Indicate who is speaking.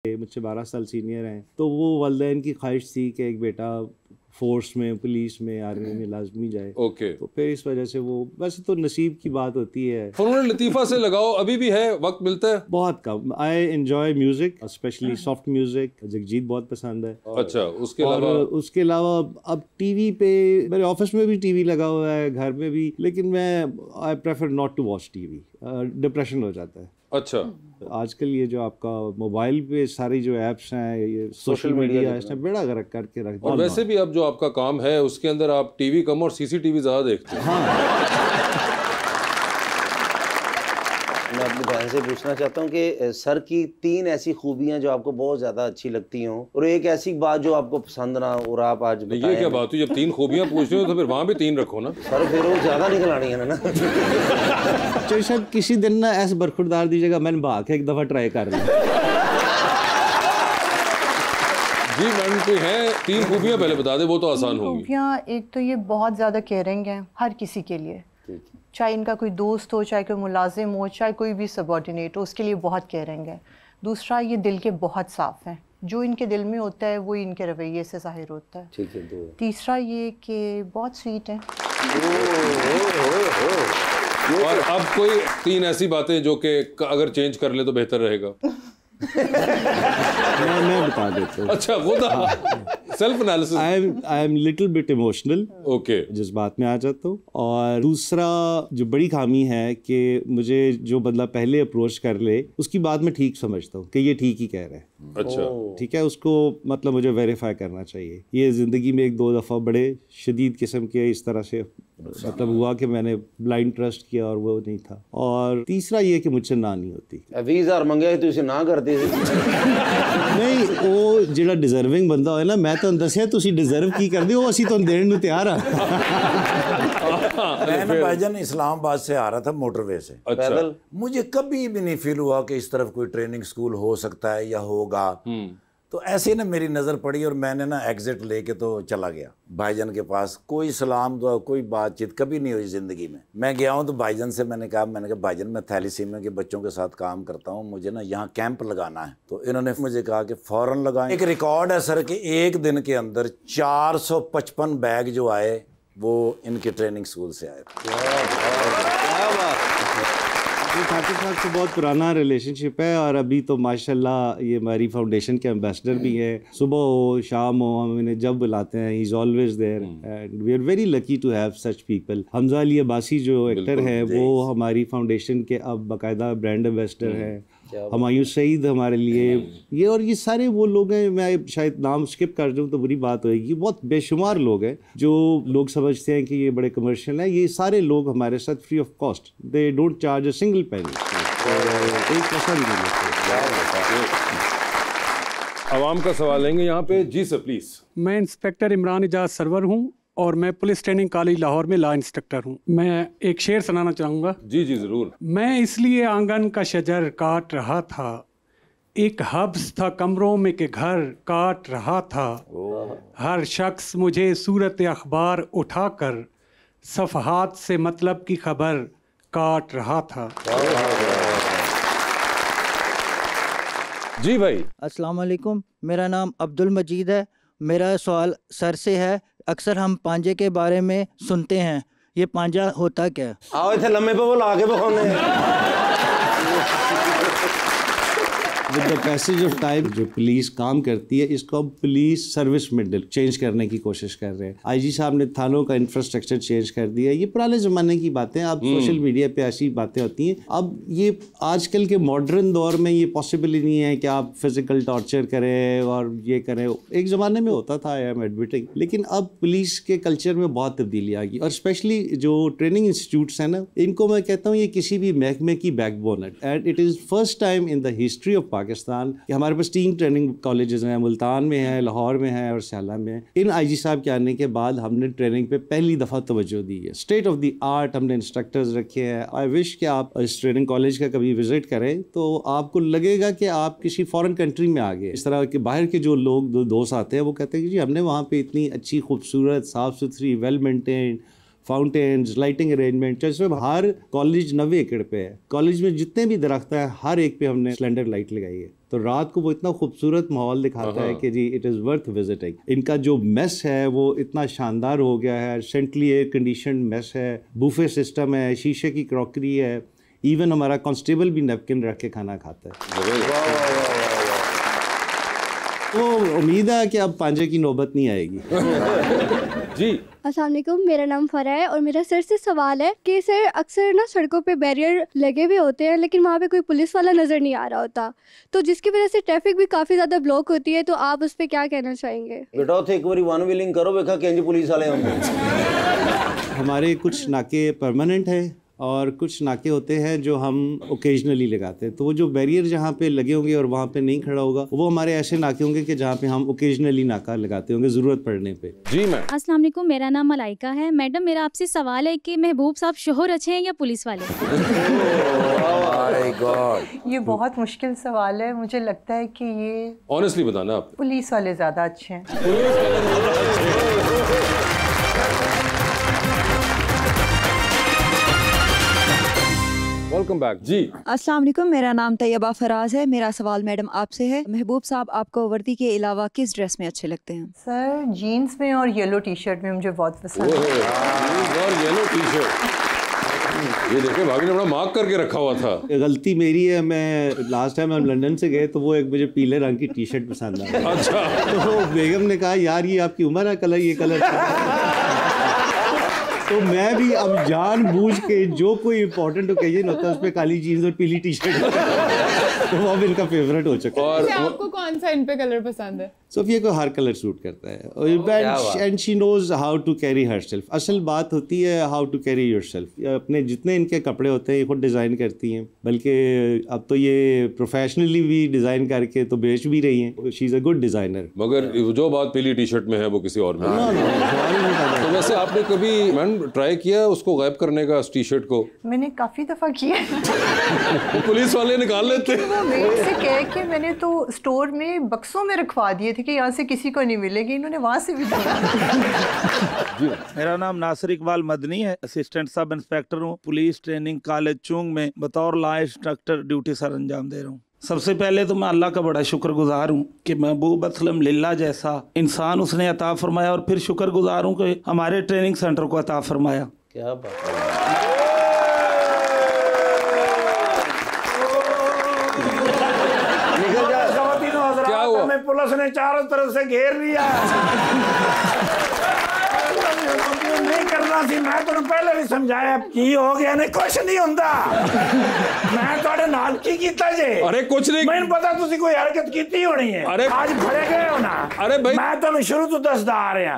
Speaker 1: मुझसे 12 साल सीनियर हैं, तो वो वालिदैन की ख्वाहिश थी कि एक बेटा फोर्स में, पुलिस में, आर्मी में लाजमी जाए।
Speaker 2: ओके।
Speaker 1: तो फिर इस वजह से वो, वैसे तो नसीब की बात होती है।
Speaker 2: फनून लतीफ़ा से लगाओ अभी भी है, वक्त मिलता है?
Speaker 1: बहुत कम। I enjoy music, specially soft music. Jagjit बहुत पसंद है।
Speaker 2: अच्छा, उसके
Speaker 1: और
Speaker 2: अलावा?
Speaker 1: उसके अलावा अब टीवी पे, मेरे ऑफिस में भी टीवी लगा हुआ है, घर में भी, लेकिन मैं I prefer not to watch TV. Depression हो जाता है।
Speaker 2: अच्छा।
Speaker 1: आजकल ये जो आपका मोबाइल पे सारी जो एप्स हैं, ये सोशल मीडिया, इसने बेड़ा गर्क करके रख दिया।
Speaker 2: और वैसे भी अब जो आपका काम है उसके अंदर आप टीवी कम और सीसीटीवी ज्यादा देखते हैं।
Speaker 1: हाँ।
Speaker 3: मैं अपनी बहन से पूछना चाहता हूँ कि सर की 3 ऐसी खूबियाँ जो आपको बहुत ज़्यादा अच्छी लगती हों, और एक ऐसी बात जो आपको पसंद ना, और आप आज
Speaker 2: ये क्या बात हुई? जब 3 खूबियाँ पूछ रहे हो तो फिर वहाँ भी 3 रखो ना
Speaker 3: सर, फिर वो ज़्यादा निकलानी है ना।
Speaker 1: चलिए शायद किसी दिन ना ऐसे बरखुरदार दीजिएगा, मैंने भाग के एक दफ़ा ट्राई कर लिया।
Speaker 2: जी मैडम, कोई है 3 खूबियाँ पहले बता दे, वो तो आसान होंगी।
Speaker 4: खूबियाँ, एक तो ये बहुत ज़्यादा केयरिंग है हर किसी के लिए, चाहे इनका कोई दोस्त हो, चाहे कोई मुलाजिम हो, चाहे कोई भी सबॉर्डिनेट हो, उसके लिए बहुत केयरिंग है। दूसरा, ये दिल के बहुत साफ़ हैं, जो इनके दिल में होता है वो इनके रवैये से जाहिर होता है।
Speaker 3: ठीक है।
Speaker 4: तीसरा ये कि बहुत स्वीट हैं।
Speaker 2: और अब कोई 3 ऐसी बातें जो कि अगर चेंज कर ले तो बेहतर रहेगा।
Speaker 1: मैं बता देता हूँ।
Speaker 2: अच्छा, खुद self analysis.
Speaker 1: I am little bit emotional.
Speaker 2: Okay.
Speaker 1: जिस बात में आ जाता हूँ। और दूसरा जो बड़ी खामी है कि मुझे जो बंदा पहले अप्रोच कर ले उसकी बात मैं ठीक समझता हूँ कि ये ठीक ही कह रहा है।
Speaker 2: अच्छा,
Speaker 1: ठीक है, उसको मतलब मुझे वेरीफाई करना चाहिए। ये ज़िंदगी में 1-2 दफ़ा बड़े शदीद किस्म के इस तरह से मतलब हुआ कि मैंने ब्लाइंड ट्रस्ट किया और वो नहीं था। और तीसरा ये कि मुझसे ना नहीं होती।
Speaker 3: 20,000 मंगे तो इसे ना करती
Speaker 1: नहीं, वो जिहड़ा डिजर्विंग बंदा होए ना, मैं तो दसिया तुसी डिजर्व की करदे हो, असी तो देण नूं तैयार आ।
Speaker 5: मैं भाईजान इस्लामाबाद से आ रहा था मोटरवे से
Speaker 3: पैदल।
Speaker 5: मुझे कभी भी नहीं फील हुआ कि इस तरफ कोई ट्रेनिंग स्कूल हो सकता है या होगा। तो ऐसे ना मेरी नज़र पड़ी और मैंने ना एग्जिट लेके तो चला गया भाईजान के पास। कोई सलाम दुआ, कोई बातचीत कभी नहीं हुई ज़िंदगी में। मैं गया हूँ तो भाईजान से मैंने कहा भाईजान मैं थैलीसीमिया के बच्चों के साथ काम करता हूँ, मुझे ना यहाँ कैंप लगाना है। तो इन्होंने मुझे कहा कि फ़ौरन लगाएं। एक रिकॉर्ड है सर कि एक दिन के अंदर 455 बैग जो आए वो इनके ट्रेनिंग स्कूल से आए।
Speaker 1: ठाकुर साहब से बहुत पुराना रिलेशनशिप है और अभी तो माशाल्लाह ये हमारी फाउंडेशन के एम्बेसडर भी हैं। सुबह हो शाम हो हम इन्हें जब बुलाते हैं, he is always there and we are very lucky to have such people. Hamza Ali Abbasi जो एक्टर है वो हमारी फाउंडेशन के अब बाकायदा ब्रांड एम्बेसडर हैं। हुमायूं सईद हमारे लिए ये, और ये सारे वो लोग हैं, मैं शायद नाम स्किप कर दूँ तो बुरी बात होगी, बहुत बेशुमार लोग हैं जो लोग समझते हैं कि ये बड़े कमर्शियल हैं। ये सारे लोग हमारे साथ free of cost, they don't charge a single penny, एक पैसा भी नहीं लेते।
Speaker 2: आवाम का सवाल लेंगे यहाँ पे। जी सर प्लीज।
Speaker 6: मैं इंस्पेक्टर इमरान इजाज सरवर हूँ और मैं पुलिस ट्रेनिंग कॉलेज लाहौर में लॉ इंस्ट्रक्टर हूँ। मैं एक शेर सुनाना चाहूँगा।
Speaker 2: जी जी जरूर।
Speaker 6: मैं इसलिए आंगन का शजर काट रहा था, एक हब्स था कमरों में के घर काट रहा था, हर शख्स मुझे सूरत अखबार उठाकर सफहात से मतलब की खबर काट रहा था।
Speaker 2: जी भाई।
Speaker 7: अस्सलाम वालेकुम, मेरा नाम अब्दुल मजीद है। मेरा सवाल सर से है, अक्सर हम पांजे के बारे में सुनते हैं, ये पांजा होता क्या है?
Speaker 3: आओ इतने लम्बे पे वो लाके बखाने।
Speaker 1: With the passage of time जो पुलिस काम करती है इसको हम पुलिस सर्विस में चेंज करने की कोशिश कर रहे हैं। आईजी साहब ने थानों का इंफ्रास्ट्रक्चर चेंज कर दिया। ये पुराने ज़माने की बातें, अब सोशल मीडिया पे ऐसी बातें होती हैं। अब ये आजकल के मॉडर्न दौर में ये पॉसिबल ही नहीं है कि आप फिजिकल टॉर्चर करें और ये करें। एक ज़माने में होता था, आई एम एडमिटिंग, लेकिन अब पुलिस के कल्चर में बहुत तब्दीली आ गई। और स्पेशली जो ट्रेनिंग इंस्टीट्यूट्स हैं ना, इनको मैं कहता हूँ ये किसी भी महकमे की बैकबोन है। And it is first time in the history of Pakistan कि हमारे पास 3 ट्रेनिंग कॉलेजेस हैं, मुल्तान में है, लाहौर में है और सियाला में है। इन आईजी साहब के आने के बाद हमने ट्रेनिंग पे पहली दफ़ा तवज्जो दी है। स्टेट ऑफ द आर्ट हमने इंस्ट्रक्टर्स रखे हैं। आई विश कि आप इस ट्रेनिंग कॉलेज का कभी विजिट करें तो आपको लगेगा कि आप किसी फॉरेन कंट्री में आ गए। इस तरह के बाहर के जो लोग दोस्त आते हैं वो कहते हैं कि जी हमने वहाँ पर इतनी अच्छी खूबसूरत साफ़ सुथरी well maintained fountains, lighting arrangement, जैसे हर कॉलेज 90 एकड़ पे है, कॉलेज में जितने भी दरख्त हैं हर एक पे हमने स्लेंडर लाइट लगाई है, तो रात को वो इतना खूबसूरत माहौल दिखाता है कि जी इट इज़ वर्थ विजिटिंग। इनका जो मेस है वो इतना शानदार हो गया है, सेंट्रली एयर कंडीशन मेस है, बूफे सिस्टम है, शीशे की क्रॉकरी है, इवन हमारा कांस्टेबल भी नैपकिन रख के खाना खाता है। तो उम्मीद है कि अब पांजे की नौबत नहीं आएगी।
Speaker 2: जी
Speaker 8: अस्सलाम वालेकुम, मेरा नाम फरा है और मेरा सर से सवाल है कि सर अक्सर ना सड़कों पे बैरियर लगे हुए होते हैं लेकिन वहाँ पे कोई पुलिस वाला नज़र नहीं आ रहा होता, तो जिसकी वजह से ट्रैफिक भी काफ़ी ज़्यादा ब्लॉक होती है, तो आप उस पर क्या कहना चाहेंगे?
Speaker 3: बेटा उथे एक बारी वन व्हीलिंग करो, देखा कि पुलिस वाले होंगे।
Speaker 1: हमारे कुछ नाके परमानेंट हैं और कुछ नाके होते हैं जो हम ओकेजनली लगाते हैं, तो वो जो बैरियर जहाँ पे लगे होंगे और वहाँ पे नहीं खड़ा होगा वो हमारे ऐसे नाके होंगे कि जहाँ पे हम ओकेजनली नाका लगाते होंगे ज़रूरत पड़ने पे।
Speaker 2: जी मैम।
Speaker 9: अस्सलाम वालेकुम, मेरा नाम मलाइका है। मैडम मेरा आपसे सवाल है कि महबूब साहब शोहर अच्छे हैं या पुलिस वाले?
Speaker 4: ये बहुत मुश्किल सवाल है, मुझे लगता है कि ये
Speaker 2: ऑनेस्टली बताना आप।
Speaker 4: पुलिस वाले ज़्यादा अच्छे हैं।
Speaker 2: Welcome back. जी
Speaker 10: अस्सलाम वालेकुम, मेरा नाम तैयबा फराज है। मेरा सवाल मैडम आपसे है, महबूब साहब आपको वर्दी के अलावा किस ड्रेस में अच्छे लगते हैं?
Speaker 4: सर जीन्स में और येलो टी शर्ट में मुझे बहुत पसंद है।
Speaker 2: और येलो टी शर्ट, ये देखे भाभी ने बड़ा मार्क करके रखा हुआ था।
Speaker 1: गलती मेरी है, मैं लास्ट टाइम हम लंदन से गए तो वो एक मुझे पीले रंग की टी शर्ट पसंद आई।
Speaker 2: अच्छा।
Speaker 1: तो बेगम ने कहा यार ये आपकी उम्र है कलर, ये कलर तो मैं भी अब जानबूझ के जो कोई इम्पोर्टेंट ओकेजन होता है उस पर काली जीन्स और पीली टी शर्ट तो वो अब इनका फेवरेट हो चुका है।
Speaker 11: और आपको कौन सा इन पे कलर पसंद है?
Speaker 1: सोफिया को हर कलर सूट करता है and she knows how to carry herself. असल बात होती है हाउ टू कैरी योरसेल्फ। अपने जितने इनके कपड़े होते हैं ये खुद डिज़ाइन करती हैं, बल्कि अब तो ये प्रोफेशनली भी डिज़ाइन करके तो बेच भी रही हैं। She is a good designer.
Speaker 2: मगर जो बात पीली टी शर्ट में है वो किसी और में तो वैसे आपने कभी मैम ट्राई किया उसको गायब करने का, टी शर्ट को?
Speaker 4: मैंने काफ़ी दफ़ा किया।
Speaker 2: पुलिस वाले निकाल लेते।
Speaker 4: वो मेरे से कह के मैंने तो स्टोर में बक्सों में रखवा दिए थे कि यहाँ से किसी को नहीं मिलेगी, इन्होंने वहाँ से भी दिया।
Speaker 12: मेरा नाम नासिर इकबाल मदनी है, असिस्टेंट सब इंस्पेक्टर हूँ, पुलिस ट्रेनिंग कॉलेज चुंग में बतौर लॉ इंस्ट्रक्टर ड्यूटी सर अंजाम दे रहा हूँ। सबसे पहले तो मैं अल्लाह का बड़ा शुक्रगुजार हूँ कि महबूब असलम लिल्ला जैसा इंसान उसने अता फरमाया, और फिर शुक्रगुजार हूँ कि हमारे ट्रेनिंग सेंटर को अता फरमाया।
Speaker 3: क्या बात है।
Speaker 5: क्या हुआ? हमें पुलिस ने चारों तरफ से घेर लिया। नहीं करना सी, मैं तो पहले भी समझाया की हो गया ने कुछ नहीं होता। मैं थोड़े नाल की कीता जे।
Speaker 2: अरे कुछ नहीं,
Speaker 5: मैंने पता तुसी कोई हरकत कीती होनी है।
Speaker 2: अरे
Speaker 5: आज फड़े गए हो ना।
Speaker 2: अरे भाई
Speaker 5: मैं तो शुरू तो दसदा आ रहा